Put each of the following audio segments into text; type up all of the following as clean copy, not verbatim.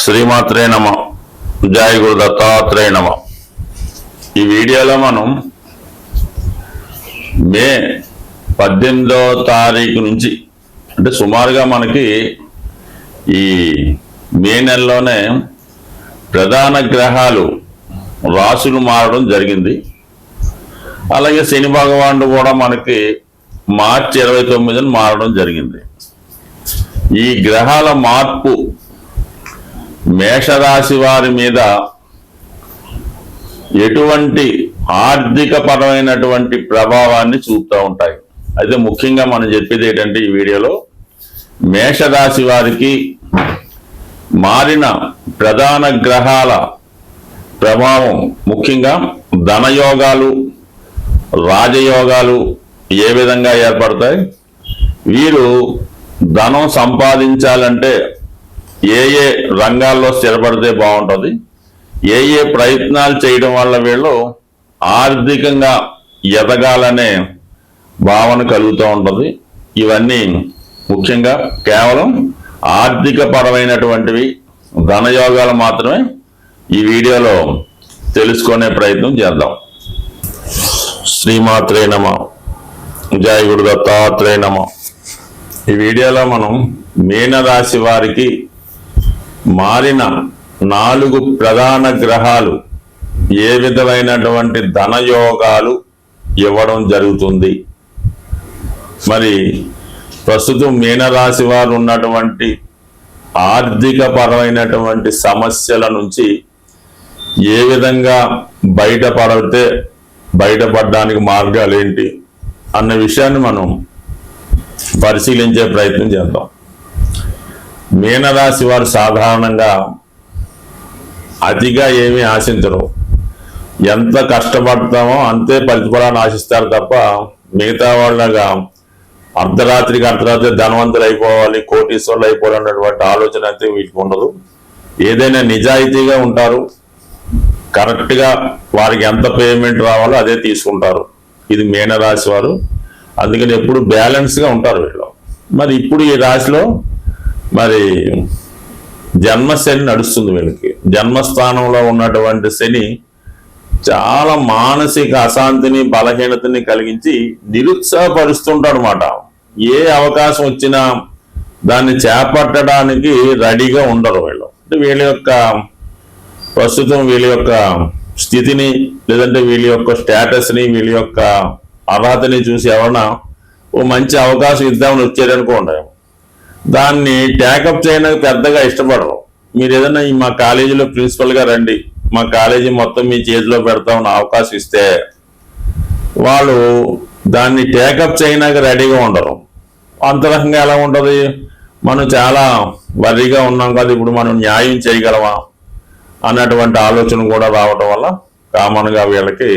శ్రీమాత్రే నమ. జయ గురు దత్తాత్రేయ నమ. ఈ వీడియోలో మనం మే 18వ తారీఖు నుంచి అంటే సుమారుగా మనకి ఈ మే నెలలోనే ప్రధాన గ్రహాలు రాశులు మారడం జరిగింది. అలాగే శని భగవానుడు కూడా మనకి మార్చి 29న మారడం జరిగింది. ఈ గ్రహాల మార్పు మేషరాశి వారి మీద ఎటువంటి ఆర్థిక పరమైనటువంటి ప్రభావాన్ని చూపుతూ ఉంటాయి. అయితే ముఖ్యంగా మనం చెప్పేది ఏంటంటే ఈ వీడియోలో మేషరాశి వారికి మారిన ప్రధాన గ్రహాల ప్రభావం ముఖ్యంగా ధనయోగాలు, రాజయోగాలు ఏ విధంగా ఏర్పడతాయి, వీరు ధనం సంపాదించాలంటే ఏ ఏ రంగాల్లో స్థిరపడితే బాగుంటుంది, ఏ ఏ ప్రయత్నాలు చేయడం వల్ల వీళ్ళు ఆర్థికంగా ఎదగాలనే భావన కలుగుతూ ఉంటుంది. ఇవన్నీ ముఖ్యంగా కేవలం ఆర్థిక పరమైనటువంటివి, ధనయోగాలు మాత్రమే ఈ వీడియోలో తెలుసుకునే ప్రయత్నం చేద్దాం. శ్రీమాత్రే నమ. జయ గురు దత్తాత్రేయ నమ. ఈ వీడియోలో మనం మీనరాశి వారికి మారిన 4 ప్రధాన గ్రహాలు ఏ విధమైనటువంటి ధనయోగాలు ఇవ్వడం జరుగుతుంది, మరి ప్రస్తుతం మీనరాశి వారు ఉన్నటువంటి ఆర్థిక పరమైనటువంటి సమస్యల నుంచి ఏ విధంగా బయటపడడానికి మార్గాలు ఏంటి అన్న విషయాన్ని మనం పరిశీలించే ప్రయత్నం చేద్దాం. మీనరాశి వారు సాధారణంగా అతిగా ఏమీ ఆశించరు. ఎంత కష్టపడతామో అంతే ప్రతిఫలాన్ని ఆశిస్తారు తప్ప మిగతా వాళ్ళగా అర్ధరాత్రి ధనవంతులు అయిపోవాలి, కోటీశ్వరులు అయిపోవాలన్నటువంటి ఆలోచన అయితే వీటికి ఉండదు. ఏదైనా నిజాయితీగా ఉంటారు, కరెక్ట్గా వారికి ఎంత పేమెంట్ రావాలో అదే తీసుకుంటారు. ఇది మీనరాశి వారు. అందుకని ఎప్పుడు బ్యాలెన్స్గా ఉంటారు వీళ్ళు. మరి ఇప్పుడు ఈ రాశిలో మరి జన్మశని నడుస్తుంది. వీళ్ళకి జన్మస్థానంలో ఉన్నటువంటి శని చాలా మానసిక అశాంతిని, బలహీనతని కలిగించి నిరుత్సాహపరుస్తుంటాడు అన్నమాట. ఏ అవకాశం వచ్చినా దాన్ని చేపట్టడానికి రెడీగా ఉండరు వీళ్ళు. అంటే వీళ్ళ యొక్క ప్రస్తుతం వీళ్ళ యొక్క స్థితిని, లేదంటే వీళ్ళ యొక్క స్టేటస్ని, వీళ్ళ యొక్క అర్హతని చూసి ఎవరన్నా ఓ మంచి అవకాశం ఇద్దామని వచ్చారనుకోండి, దాన్ని ట్యాకప్ చేయడానికి పెద్దగా ఇష్టపడరు. మీరు ఏదైనా మా కాలేజీలో ప్రిన్సిపల్గా రండి, మా కాలేజీ మొత్తం మీ చేతిలో పెడతామని అవకాశం ఇస్తే వాళ్ళు దాన్ని టేకప్ చేయడానికి రెడీగా ఉండరు. అంతరకంగా ఎలా ఉంటుంది, మనం చాలా వర్రీగా ఉన్నాం కదా, ఇప్పుడు మనం న్యాయం చేయగలమా అన్నటువంటి ఆలోచన కూడా రావటం వల్ల కామన్గా వీళ్ళకి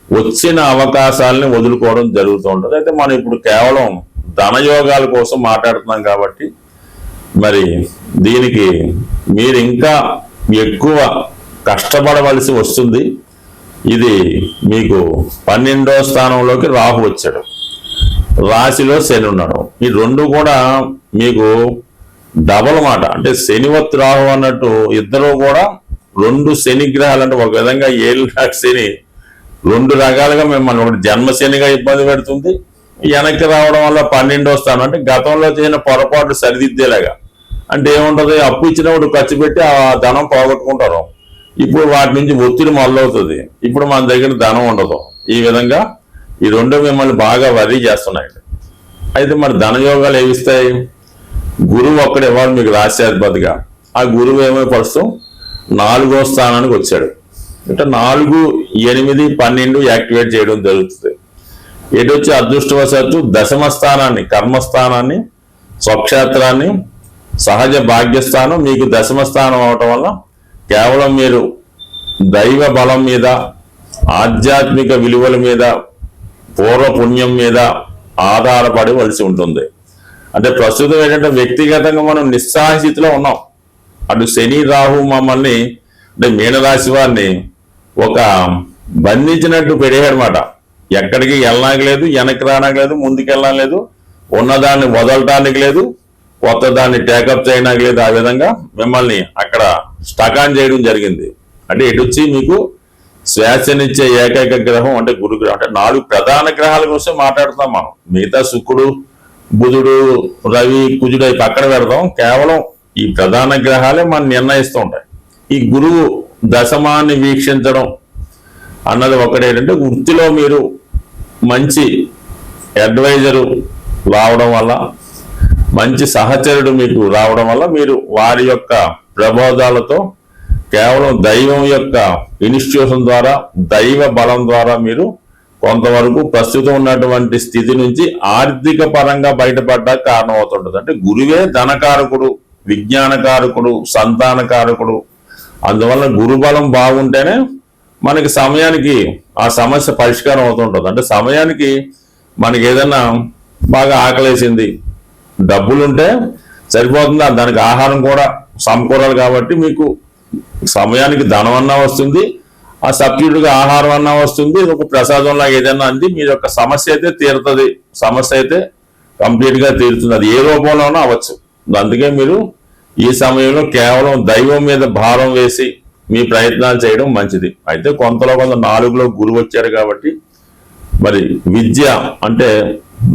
వచ్చిన అవకాశాలని వదులుకోవడం జరుగుతూ ఉంటుంది. అయితే మనం ఇప్పుడు కేవలం ధనయోగాల కోసం మాట్లాడుతున్నాం కాబట్టి మరి దీనికి మీరు ఇంకా ఎక్కువ కష్టపడవలసి వస్తుంది. ఇది మీకు 12వ స్థానంలోకి రాహు వచ్చాడు, రాశిలో శని ఉన్నాడు. ఈ రెండు కూడా మీకు డబల్ మాట. అంటే శనివత్ రాహు అన్నట్టు ఇద్దరు కూడా 2 శని గ్రహాలు. అంటే ఒక విధంగా 7 శని 2 రకాలుగా మిమ్మల్ని ఒకటి జన్మశనిగా ఇబ్బంది పెడుతుంది, వెనక్కి రావడం వల్ల 12వ స్థానం అంటే గతంలో చేసిన పొరపాటు సరిదిద్దేలాగా. అంటే ఏముంటుంది, అప్పు ఇచ్చినప్పుడు ఖర్చు పెట్టి ఆ ధనం పోగొట్టుకుంటారు. ఇప్పుడు వాటి నుంచి ఒత్తిడి మొదలవుతుంది, ఇప్పుడు మన దగ్గర ధనం ఉండదు. ఈ విధంగా ఈ 2 మిమ్మల్ని బాగా వర్రీ చేస్తున్నాయి. అయితే మరి ధనయోగాలు ఏమిస్తాయి? గురువు ఒక్కడు ఇవ్వాలి మీకు రాశ్యాధిపతిగా. ఆ గురువు ఏమో ప్రస్తుతం 4వ స్థానానికి వచ్చాడు. అంటే 4, 8, 12 యాక్టివేట్ చేయడం జరుగుతుంది. ఎటు వచ్చి అదృష్టవశాత్తు 10వ స్థానాన్ని, కర్మస్థానాన్ని, స్వక్షేత్రాన్ని, సహజ భాగ్యస్థానం మీకు 10వ స్థానం అవటం వల్ల కేవలం మీరు దైవ బలం మీద, ఆధ్యాత్మిక విలువల మీద, పూర్వపుణ్యం మీద ఆధారపడవలసి ఉంటుంది. అంటే ప్రస్తుతం ఏంటంటే వ్యక్తిగతంగా మనం నిస్సహాయ స్థితిలో ఉన్నాం. అటు శని రాహు మమ్మల్ని అంటే మీనరాశి వారిని ఒక బంధించినట్టు పెడేయడమాట. ఎక్కడికి వెళ్ళడానికి లేదు, వెనక్కి రావడానికి లేదు, ముందుకు వెళ్ళడానికి లేదు, ఉన్నదాన్ని వదలటానికి లేదు, కొత్త దాన్ని టేకప్ చేయడానికి లేదు, ఆ విధంగా మిమ్మల్ని అక్కడ స్టకాన్ చేయడం జరిగింది. అంటే ఇటు వచ్చి మీకు స్వేచ్ఛనిచ్చే ఏకైక గ్రహం అంటే గురుగ్రహం. అంటే 4 ప్రధాన గ్రహాల కోసం మాట్లాడుతాం మనం. మిగతా శుక్రుడు, బుధుడు, రవి, కుజుడు అవి పక్కన పెడతాం. కేవలం ఈ ప్రధాన గ్రహాలే మనం నిర్ణయిస్తూ ఉంటాయి. ఈ గురువు దశమాన్ని వీక్షించడం అన్నది ఒకటేంటంటే, వృత్తిలో మీరు మంచి అడ్వైజరు రావడం వల్ల, మంచి సహచరుడు మీకు రావడం వల్ల మీరు వారి యొక్క ప్రబోధాలతో కేవలం దైవం యొక్క ఇన్స్టిట్యూషన్ ద్వారా, దైవ బలం ద్వారా మీరు కొంతవరకు ప్రస్తుతం ఉన్నటువంటి స్థితి నుంచి ఆర్థిక పరంగా బయటపడడానికి కారణం అవుతుంటుంది. అంటే గురువే ధనకారకుడు, విజ్ఞానకారకుడు, సంతానకారకుడు. అందువల్ల గురుబలం బాగుంటేనే మనకి సమయానికి ఆ సమస్య పరిష్కారం అవుతుంటుంది. అంటే సమయానికి మనకి ఏదైనా బాగా ఆకలేసింది, డబ్బులుంటే సరిపోతుందా, దానికి ఆహారం కూడా సమకూరాలి. కాబట్టి మీకు సమయానికి ధనం అన్నా వస్తుంది, ఆ సబ్స్టిట్యూట్గా ఆహారం అన్నా వస్తుంది, ఒక ప్రసాదంలా ఏదైనా అంది మీ యొక్క సమస్య అయితే తీరుతుంది. సమస్య అయితే కంప్లీట్గా తీరుతుంది, అది ఏ రూపంలోనూ అవ్వచ్చు. అందుకే మీరు ఈ సమయంలో కేవలం దైవం మీద భారం వేసి మీ ప్రయత్నాలు చేయడం మంచిది. అయితే కొంతలో కొంత 4లో గురువు వచ్చారు కాబట్టి మరి విద్య అంటే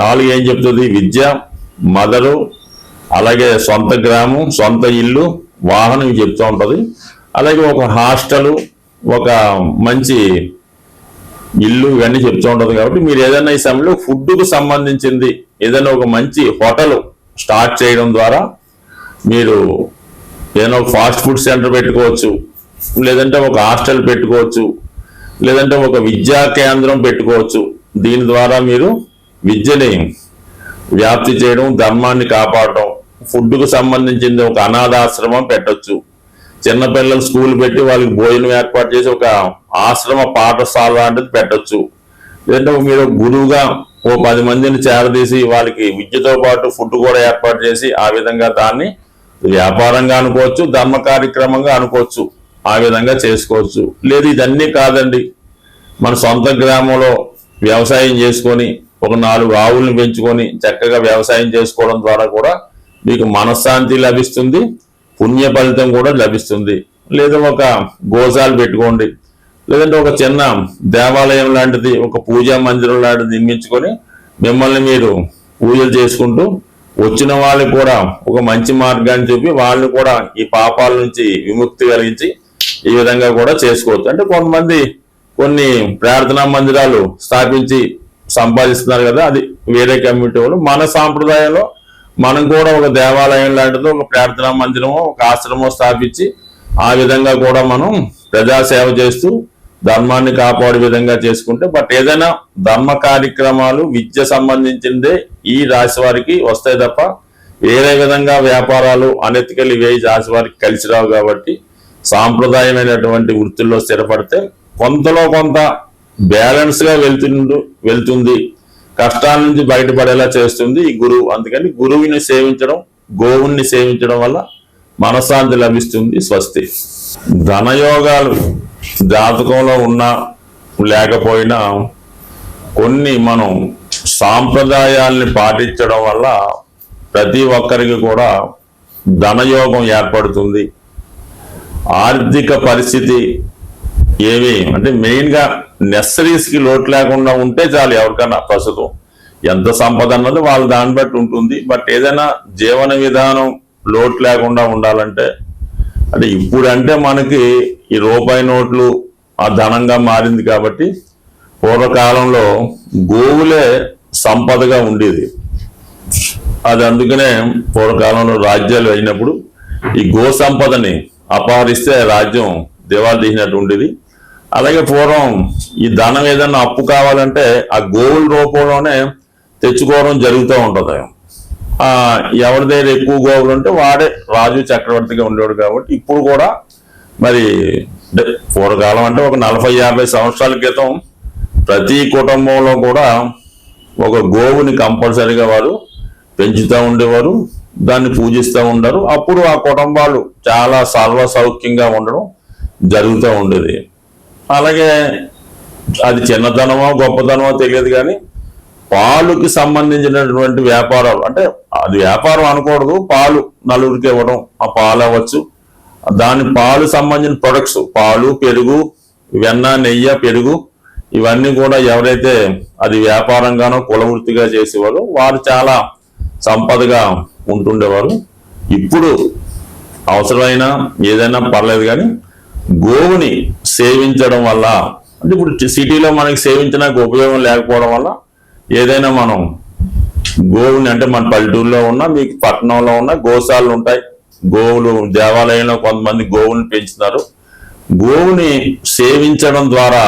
4 ఏం చెప్తుంది? విద్య, మదరు, అలాగే సొంత గ్రామం, సొంత ఇల్లు, వాహనం చెప్తూ ఉంటుంది. అలాగే ఒక హాస్టలు, ఒక మంచి ఇల్లు, ఇవన్నీ చెప్తూ ఉంటుంది. కాబట్టి మీరు ఏదైనా ఈ సమయంలో ఫుడ్కు సంబంధించింది ఏదైనా ఒక మంచి హోటల్ స్టార్ట్ చేయడం ద్వారా మీరు ఏదైనా ఒక ఫాస్ట్ ఫుడ్ సెంటర్ పెట్టుకోవచ్చు, లేదంటే ఒక హాస్టల్ పెట్టుకోవచ్చు, లేదంటే ఒక విద్యా కేంద్రం పెట్టుకోవచ్చు. దీని ద్వారా మీరు విద్యని వ్యాప్తి చేయడం, ధర్మాన్ని కాపాడటం, ఫుడ్కు సంబంధించింది ఒక అనాథాశ్రమం పెట్టచ్చు. చిన్నపిల్లలు స్కూల్ పెట్టి వాళ్ళకి భోజనం ఏర్పాటు చేసి ఒక ఆశ్రమ పాఠశాల లాంటిది పెట్టచ్చు. లేదంటే మీరు గురువుగా ఓ 10 మందిని చేరదీసి వాళ్ళకి విద్యతో పాటు ఫుడ్ కూడా ఏర్పాటు చేసి ఆ విధంగా దాన్ని వ్యాపారంగా అనుకోవచ్చు, ధర్మ కార్యక్రమంగా అనుకోవచ్చు. ఆ విధంగా చేసుకోవచ్చు. లేదు ఇదన్నీ కాదండి, మన సొంత గ్రామంలో వ్యవసాయం చేసుకొని ఒక 4 ఆవులను పెంచుకొని చక్కగా వ్యవసాయం చేసుకోవడం ద్వారా కూడా మీకు మనశ్శాంతి లభిస్తుంది, పుణ్య ఫలితం కూడా లభిస్తుంది. లేదా ఒక గోశాలు పెట్టుకోండి, లేదంటే ఒక చిన్న దేవాలయం లాంటిది, ఒక పూజా మందిరం లాంటిది నిర్మించుకొని మిమ్మల్ని మీరు పూజలు చేసుకుంటూ వచ్చిన వాళ్ళు కూడా ఒక మంచి మార్గాన్ని చూపి వాళ్ళని కూడా ఈ పాపాల నుంచి విముక్తి కలిగించి ఈ విధంగా కూడా చేసుకోవచ్చు. అంటే కొంతమంది కొన్ని ప్రార్థనా మందిరాలు స్థాపించి సంపాదిస్తున్నారు కదా, అది వేరే కమ్యూనిటీ వాళ్ళు. మన సాంప్రదాయంలో మనం కూడా ఒక దేవాలయం లాంటిదో, ఒక ప్రార్థనా మందిరమో, ఒక ఆశ్రమం స్థాపించి ఆ విధంగా కూడా మనం ప్రజాసేవ చేస్తూ ధర్మాన్ని కాపాడే విధంగా చేసుకుంటే, బట్ ఏదైనా ధర్మ కార్యక్రమాలు విద్య సంబంధించిందే ఈ రాశి వారికి వస్తాయి తప్ప వేరే విధంగా వ్యాపారాలు అనెతికల్ ఇవే రాశి వారికి కలిసి రావు. కాబట్టి సాంప్రదాయమైనటువంటి వృత్తుల్లో స్థిరపడితే కొంతలో కొంత బ్యాలెన్స్ గా వెళ్తుంది, కష్టాల నుంచి బయటపడేలా చేస్తుంది ఈ గురువు. అందుకని గురువుని సేవించడం, గోవుని సేవించడం వల్ల మనశ్శాంతి లభిస్తుంది. స్వస్తి. ధనయోగాలు జాతకంలో ఉన్నా లేకపోయినా కొన్ని మనం సాంప్రదాయాల్ని పాటించడం వల్ల ప్రతి ఒక్కరికి కూడా ధనయోగం ఏర్పడుతుంది. ఆర్థిక పరిస్థితి ఏమి అంటే మెయిన్గా నెసరీస్కి లోటు లేకుండా ఉంటే చాలు ఎవరికైనా. ప్రస్తుతం ఎంత సంపద అన్నది వాళ్ళ దాన్ని బట్టి ఉంటుంది. బట్ ఏదైనా జీవన విధానం లోటు లేకుండా ఉండాలంటే, అంటే ఇప్పుడంటే మనకి ఈ రూపాయి నోట్లు ఆ ధనంగా మారింది. కాబట్టి పూర్వకాలంలో గోవులే సంపదగా ఉండేది. అది అందుకనే పూర్వకాలంలో రాజ్యాలు అయినప్పుడు ఈ గో సంపదని అపహరిస్తే రాజ్యం దివాళా తీసినట్టు ఉండేది. అలాగే పూర్వం ఈ ధనం ఏదైనా అప్పు కావాలంటే ఆ గోవుల రూపంలోనే తెచ్చుకోవడం జరుగుతూ ఉంటుంది. ఎవరి దగ్గర ఎక్కువ గోవులు ఉంటే వాడే రాజు, చక్రవర్తిగా ఉండేవాడు. కాబట్టి ఇప్పుడు కూడా మరి పూర్వకాలం అంటే ఒక 40-50 సంవత్సరాల క్రితం ప్రతి కుటుంబంలో కూడా ఒక గోవుని కంపల్సరీగా వారు పెంచుతూ ఉండేవారు, దాన్ని పూజిస్తూ ఉండరు. అప్పుడు ఆ కుటుంబాలు చాలా సర్వ సౌఖ్యంగా ఉండడం జరుగుతూ ఉండేది. అలాగే అది చిన్నతనమో గొప్పతనమో తెలియదు కానీ పాలుకి సంబంధించినటువంటి వ్యాపారాలు, అంటే అది వ్యాపారం అనకూడదు, పాలు నలుగురికి ఇవ్వడం, ఆ పాలు అవ్వచ్చు, దాని పాలు సంబంధించిన ప్రొడక్ట్స్, పాలు, పెరుగు, వెన్న, నెయ్యి, పెరుగు, ఇవన్నీ కూడా ఎవరైతే అది వ్యాపారంగానో కులవృత్తిగా చేసేవారు వారు చాలా సంపదగా ఉంటుండేవారు. ఇప్పుడు అవసరమైన ఏదైనా పర్లేదు, కానీ గోవుని సేవించడం వల్ల, అంటే ఇప్పుడు సిటీలో మనకి సేవించడానికి ఉపయోగం లేకపోవడం వల్ల ఏదైనా మనం గోవుని, అంటే మన పల్లెటూరులో ఉన్న, మీకు పట్టణంలో ఉన్న గోశాలలు ఉంటాయి, గోవులు దేవాలయంలో కొంతమంది గోవుని పెంచుతారు. గోవుని సేవించడం ద్వారా,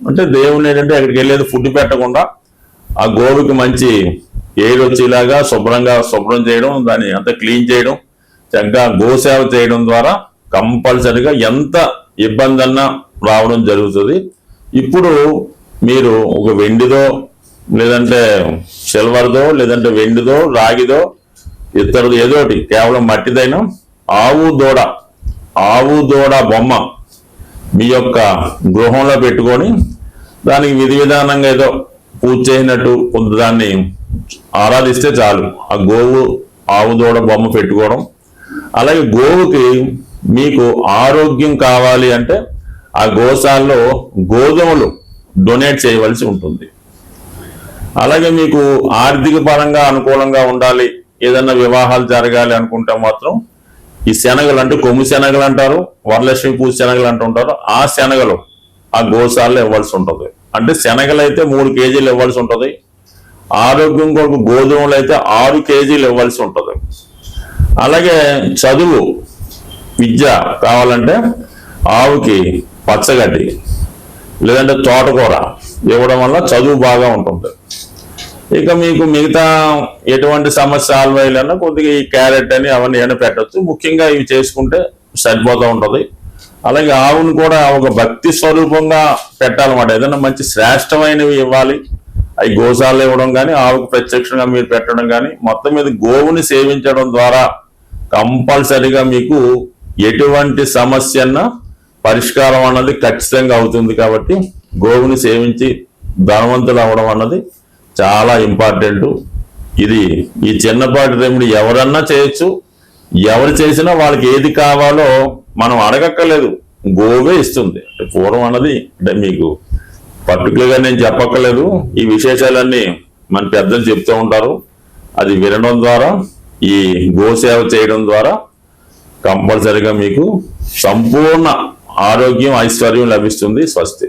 అంటే దేవుని ఏంటంటే అక్కడికి వెళ్ళేది ఫుడ్ పెట్టకుండా ఆ గోవుకి మంచి ఎయిర్ వచ్చేలాగా శుభ్రం చేయడం, దాన్ని అంతా క్లీన్ చేయడం, చక్కగా గోసేవ చేయడం ద్వారా కంపల్సరిగా ఎంత ఇబ్బంది అన్నా రావడం జరుగుతుంది. ఇప్పుడు మీరు ఒక వెండిదో, లేదంటే సిల్వర్దో, లేదంటే వెండిదో, రాగిదో, ఇతరుది ఏదో ఒకటి, కేవలం మట్టిదైనా ఆవు దూడ బొమ్మ మీ యొక్క గృహంలో పెట్టుకొని దానికి విధి విధానంగా ఏదో పూజ చేసినట్టు కొంత దాన్ని ఆరాధిస్తే చాలు. ఆ ఆవు దూడ బొమ్మ పెట్టుకోవడం. అలాగే గోవుకి మీకు ఆరోగ్యం కావాలి అంటే ఆ గోశాలలో గోధుమలు డొనేట్ చేయవలసి ఉంటుంది. అలాగే మీకు ఆర్థిక పరంగా అనుకూలంగా ఉండాలి, ఏదన్నా వివాహాలు జరగాలి అనుకుంటే మాత్రం ఈ శనగలు, అంటే కొమ్ము శనగలు అంటారు, వరలక్ష్మి పూజ శనగలు అంటుంటారు, ఆ శనగలు ఆ గోశాలలో ఇవ్వాల్సి ఉంటుంది. అంటే శనగలు అయితే 3 కేజీలు ఇవ్వాల్సి ఉంటుంది. ఆరోగ్యం కొరకు గోధుమలు అయితే 6 కేజీలు ఇవ్వాల్సి ఉంటుంది. అలాగే చదువు, విద్య కావాలంటే ఆవుకి పచ్చగడ్డి లేదంటే తోటకూర ఇవ్వడం వల్ల చదువు బాగా ఉంటుంది. ఇక మీకు మిగతా ఎటువంటి సమస్య సాల్వ్ అయ్యాలన్నా కొద్దిగా ఈ క్యారెట్ అని అవన్నీ ఏమైనా పెట్టచ్చు. ముఖ్యంగా ఇవి చేసుకుంటే సరిపోతూ ఉంటుంది. అలాగే ఆవును కూడా ఒక భక్తి స్వరూపంగా పెట్టాలన్నమాట. ఏదైనా మంచి శ్రేష్టమైనవి ఇవ్వాలి, అవి గోశాలలో ఇవ్వడం కానీ, ఆవుకు ప్రత్యక్షంగా మీరు పెట్టడం కానీ, మొత్తం మీద గోవుని సేవించడం ద్వారా కంపల్సరిగా మీకు ఎటువంటి సమస్యన్న పరిష్కారం అన్నది ఖచ్చితంగా అవుతుంది. కాబట్టి గోవుని సేవించి ధనవంతులు అవ్వడం అన్నది చాలా ఇంపార్టెంట్. ఇది ఈ చిన్నపాటి రెమెడీ ఎవరన్నా చేయొచ్చు. ఎవరు చేసినా వాళ్ళకి ఏది కావాలో మనం అడగక్కర్లేదు, గోవే ఇస్తుంది. అంటే పూర్వం అన్నది, అంటే మీకు పర్టికులర్గా నేను చెప్పక్కర్లేదు, ఈ విశేషాలన్నీ మన పెద్దలు చెప్తూ ఉంటారు. అది వినడం ద్వారా, ఈ గోసేవ చేయడం ద్వారా కంపల్సరిగా మీకు సంపూర్ణ ఆరోగ్యం, ఐశ్వర్యం లభిస్తుంది. స్వస్తి.